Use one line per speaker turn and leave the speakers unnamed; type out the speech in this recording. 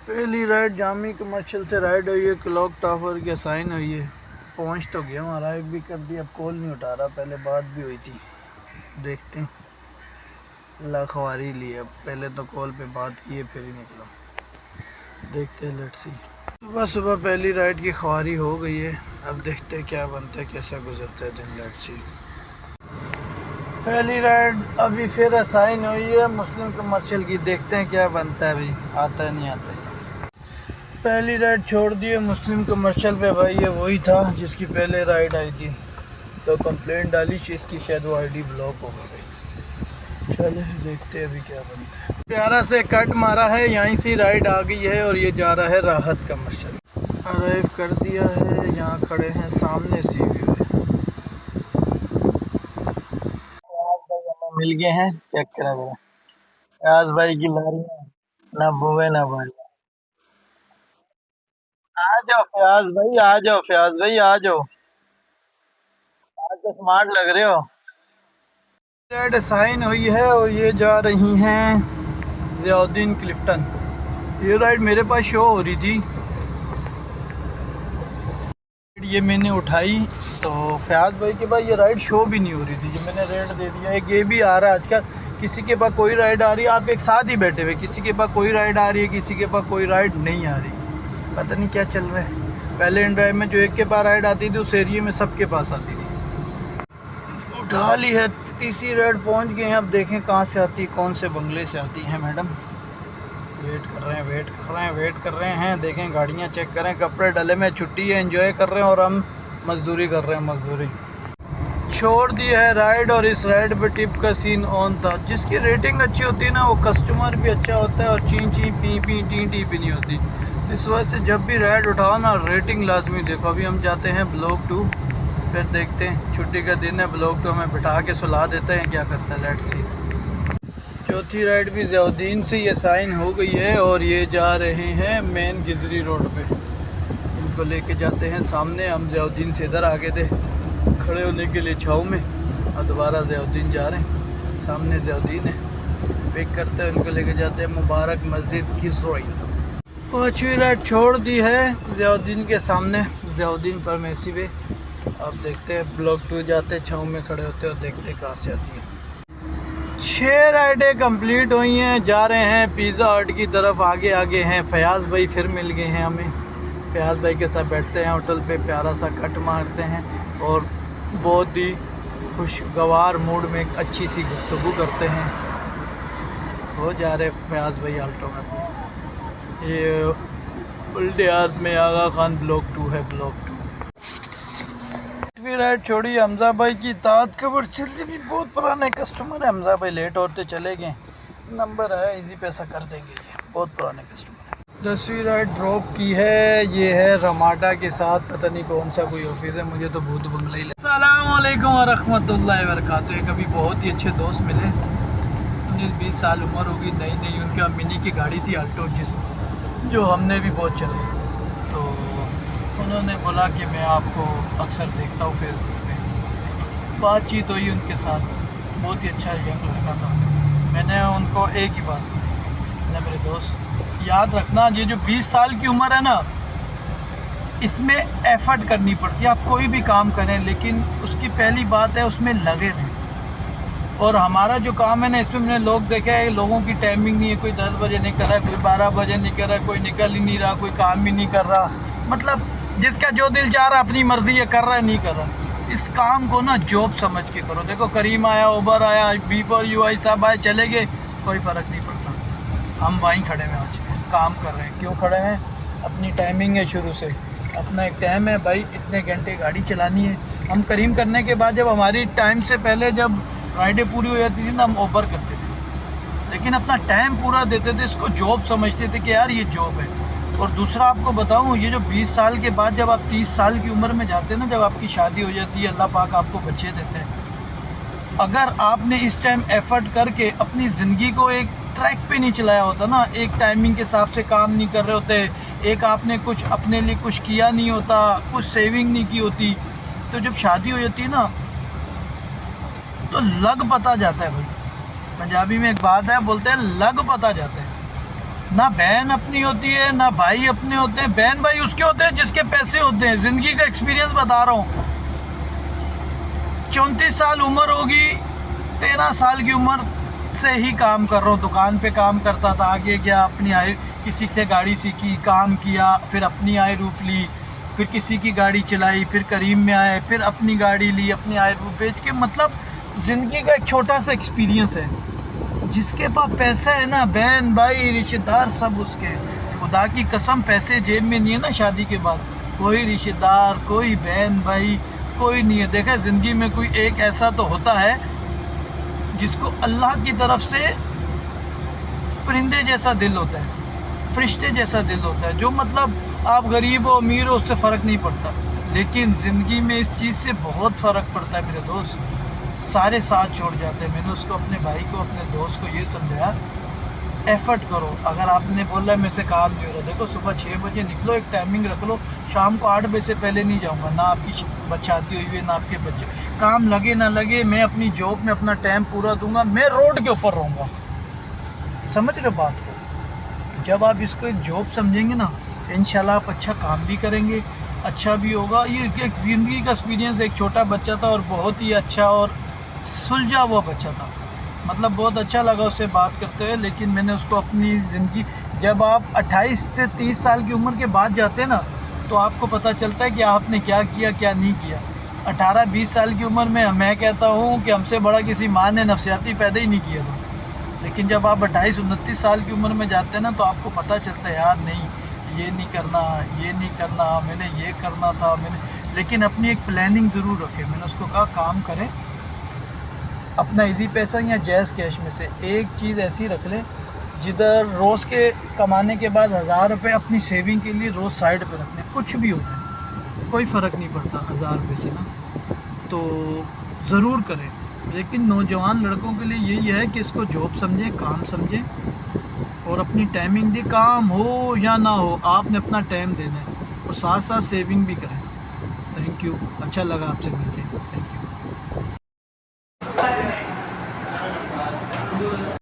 पहली ride Jami commercial से ride हुई है, क्लॉक टावर के साइन हुई है। पहुंच तो गया हूँ, अराइव भी कर दी। अब कॉल नहीं उठा रहा, पहले बात भी हुई थी। देखते हैं लाखवारी ली है। पहले तो कॉल पे बात की है, फिर ही निकला। देखते हैं, लेट्स सी। सुबह सुबह पहली राइड की ख्वारी हो गई है। अब देखते हैं क्या बनता है, कैसा गुजरता है दिन। Let's see. पहली राइड अभी फिर असाइन हुई है मुस्लिम कमर्शियल की। देखते हैं क्या बनता है, अभी आता है नहीं आता है। पहली राइड छोड़ दी है मुस्लिम कमर्शियल पे। भाई ये वही था जिसकी पहले राइड आई थी, तो कंप्लेंट डाली थी इसकी, शायद वो आईडी ब्लॉक हो गई। चले देखते हैं अभी क्या बनता है। प्यारा से कट मारा है, यहीं से राइड आ गई है और ये जा रहा है राहत कमर्शियल। अराइव कर दिया है, यहाँ खड़े हैं, सामने सी व्यू है। मिल गए हैं, चेक करा जरा। आज भाई की लारी ना बुए ना भाई। आ जाओ फयाज भाई, आ जाओ फयाज भाई, आ जाओ। आज तो स्मार्ट लग रहे हो। राइड साइन हुई है और ये जा रही हैं ज़ियाउद्दीन क्लिफ्टन। ये राइड मेरे पास शो हो रही थी, ये मैंने उठाई तो फयाज भाई के पास ये राइड शो भी नहीं हो रही थी। जो मैंने रेट दे दिया। एक ये भी आ रहा है आजकल, किसी के पास कोई राइड आ रही है, आप एक साथ ही बैठे हुए, किसी के पास कोई राइड आ रही है, किसी के पास कोई राइड नहीं आ रही। पता नहीं क्या चल रहा है। पहले इन ड्राइव में जो एक के पास राइड आती थी, उस एरिए में सबके पास आती थी। उठा ली है, तीसरी राइड पहुंच गए हैं। अब देखें कहाँ से आती, कौन से बंगले से आती हैं मैडम। वेट कर रहे हैं, वेट कर रहे हैं, वेट कर रहे हैं। देखें गाड़ियाँ चेक करें, कपड़े डले में, छुट्टी है, एंजॉय कर रहे हैं और हम मजदूरी कर रहे हैं। मजदूरी छोड़ दी है राइड और इस राइड पे टिप का सीन ऑन था। जिसकी रेटिंग अच्छी होती है ना, वो कस्टमर भी अच्छा होता है और ची ची पी पी टी टी भी नहीं होती। इस वजह से जब भी राइड उठाओ ना, रेटिंग लाजमी देखो। अभी हम जाते हैं ब्लॉक 2, फिर देखते हैं, छुट्टी का दिन है। ब्लॉक 2 हमें बिठा के सुला देते हैं, क्या करता है, लेट्स सी। चौथी राइड भी ज़ियाउद्दीन से ये साइन हो गई है और ये जा रहे हैं मेन गिजरी रोड पे। इनको लेके जाते हैं सामने। हम ज़ियाउद्दीन से इधर आगे थे खड़े होने के लिए छाँव में, और दोबारा ज़ियाउद्दीन जा रहे हैं। सामने ज़ियाउद्दीन है, पिक करते हैं, उनको लेके जाते हैं मुबारक मस्जिद गिजरोई। पाँचवीं राइड छोड़ दी है ज़ियाउद्दीन के सामने, ज़ियाउद्दीन फार्मेसी पे। अब देखते हैं ब्लॉक 2 जाते, छाँव में खड़े होते और देखते कहाँ से आती है। 6 राइडें कंप्लीट हुई हैं, जा रहे हैं पिज़्ज़ा हट की तरफ। आगे आगे हैं फयाज़ भाई, फिर मिल गए हैं हमें। फयाज़ भाई के साथ बैठते हैं होटल पे, प्यारा सा कट मारते हैं और बहुत ही खुशगवार मूड में एक अच्छी सी गुफ्तगू करते हैं। हो जा रहे फयाज़ भाई आल्टो में। ये उल्टे हाथ में आगा खान ब्लॉक 2 है, ब्लॉक 2। राइड छोड़ी हमजा भाई की तात कमर्शियल से भी बहुत पुराने कस्टमर है। हमजा भाई लेट होते चले गए, नंबर है, इजी पैसा कर देंगे, ये बहुत पुराने कस्टमर है। 10वीं राइड ड्रॉप की है, ये है रमाडा के साथ, पता नहीं कौन सा कोई ऑफिस है, मुझे तो भूत बंगला ही। अस्सलाम वालेकुम व रहमतुल्लाहि व बरकातुहू। कभी बहुत ही अच्छे दोस्त मिले, 19-20 साल उम्र होगी, नई नई उनकी मिनी की गाड़ी थी अल्टो, जो हमने भी बहुत चलाई। तो उन्होंने बोला कि मैं आपको अक्सर देखता हूँ फेसबुक पे। बातचीत हुई उनके साथ, बहुत ही अच्छा यंग लड़का था। मैंने उनको एक ही बात बोला, मेरे दोस्त याद रखना, ये जो 20 साल की उम्र है ना, इसमें एफर्ट करनी पड़ती है। आप कोई भी काम करें, लेकिन उसकी पहली बात है उसमें लगे रहें। और हमारा जो काम है ना, इसमें मैंने लोग देखे हैं, लोगों की टाइमिंग नहीं है। कोई 10 बजे नहीं कर रहा, कोई 12 बजे नहीं कर रहा, कोई निकल ही नहीं रहा, कोई काम ही नहीं कर रहा। मतलब जिसका जो दिल चाह रहा अपनी मर्जी है, कर रहा है, नहीं कर रहा। इस काम को ना जॉब समझ के करो। देखो करीम आया, उबर आया, B4U आई, सब आए चले गए, कोई फ़र्क नहीं पड़ता। हम वहीं खड़े हैं, आज काम कर रहे हैं। क्यों खड़े हैं? अपनी टाइमिंग है, शुरू से अपना एक टाइम है भाई, इतने घंटे गाड़ी चलानी है। हम करीम करने के बाद जब हमारी टाइम से पहले जब राइडें पूरी हो जाती थी ना, हम ओवर करते थे, लेकिन अपना टाइम पूरा देते थे। इसको जॉब समझते थे कि यार ये जॉब है। और दूसरा आपको बताऊं, ये जो 20 साल के बाद जब आप 30 साल की उम्र में जाते हैं ना, जब आपकी शादी हो जाती है, अल्लाह पाक आपको बच्चे देते हैं। अगर आपने इस टाइम एफर्ट करके अपनी ज़िंदगी को एक ट्रैक पे नहीं चलाया होता ना, एक टाइमिंग के हिसाब से काम नहीं कर रहे होते, एक आपने कुछ अपने लिए कुछ किया नहीं होता, कुछ सेविंग नहीं की होती, तो जब शादी हो जाती है ना, तो लग पता जाता है भाई। पंजाबी में एक बात है, बोलते हैं लग पता जाता है। ना बहन अपनी होती है ना भाई अपने होते हैं। बहन भाई उसके होते हैं जिसके पैसे होते हैं। ज़िंदगी का एक्सपीरियंस बता रहा हूँ। 34 साल उम्र होगी, 13 साल की उम्र से ही काम कर रहा हूँ। दुकान पे काम करता था, आगे गया, अपनी आय, किसी से गाड़ी सीखी, काम किया, फिर अपनी आय रूफ ली, फिर किसी की गाड़ी चलाई, फिर करीम में आए, फिर अपनी गाड़ी ली, अपनी आय रूफ बेच के। मतलब ज़िंदगी का एक छोटा सा एक्सपीरियंस है। जिसके पास पैसा है ना, बहन भाई रिश्तेदार सब उसके। खुदा की कसम पैसे जेब में नहीं है ना शादी के बाद, कोई रिश्तेदार, कोई बहन भाई, कोई नहीं है। देखा, ज़िंदगी में कोई एक ऐसा तो होता है जिसको अल्लाह की तरफ से परिंदे जैसा दिल होता है, फरिश्ते जैसा दिल होता है, जो मतलब आप गरीब हो अमीर हो उससे फ़र्क नहीं पड़ता। लेकिन ज़िंदगी में इस चीज़ से बहुत फ़र्क पड़ता है मेरे दोस्त। सारे साथ छोड़ जाते हैं। मैंने उसको, अपने भाई को, अपने दोस्त को ये समझाया, एफ़र्ट करो। अगर आपने बोला है मेरे से काम नहीं हो रहा, देखो सुबह 6 बजे निकलो, एक टाइमिंग रख लो, शाम को 8 बजे से पहले नहीं जाऊँगा। ना आपकी बच्चाती हुई है ना आपके बच्चे, काम लगे ना लगे, मैं अपनी जॉब में अपना टाइम पूरा दूंगा। मैं रोड के ऊपर रहूँगा। समझ रहे हो बात को? जब आप इसको एक जॉब समझेंगे ना, इंशाल्लाह आप अच्छा काम भी करेंगे, अच्छा भी होगा। ये एक ज़िंदगी का एक्सपीरियंस। एक छोटा बच्चा था और बहुत ही अच्छा और सुलझा हुआ बच्चा था। मतलब बहुत अच्छा लगा उससे बात करते हुए। लेकिन मैंने उसको अपनी ज़िंदगी, जब आप 28 से 30 साल की उम्र के बाद जाते हैं ना, तो आपको पता चलता है कि आपने क्या किया क्या नहीं किया। 18-20 साल की उम्र में मैं कहता हूँ कि हमसे बड़ा किसी माँ ने नफसियाती पैदा ही नहीं किया था। लेकिन जब आप 28-29 साल की उम्र में जाते हैं ना, तो आपको पता चलता है यार नहीं, ये नहीं करना, ये नहीं करना, मैंने ये करना था, मैंने। लेकिन अपनी एक प्लानिंग ज़रूर रखें। मैंने उसको कहा काम करें, अपना इजी पैसा या जैज़ कैश में से एक चीज़ ऐसी रख लें जिधर रोज़ के कमाने के बाद 1000 रुपये अपनी सेविंग के लिए रोज़ साइड पे रख लें। कुछ भी हो जाए कोई फ़र्क नहीं पड़ता 1000 रुपये से ना, तो ज़रूर करें। लेकिन नौजवान लड़कों के लिए यही है कि इसको जॉब समझें, काम समझें और अपनी टाइमिंग दे। काम हो या ना हो, आपने अपना टाइम देना है और साथ साथ सेविंग भी करें। थैंक यू, अच्छा लगा आपसे मिलकर।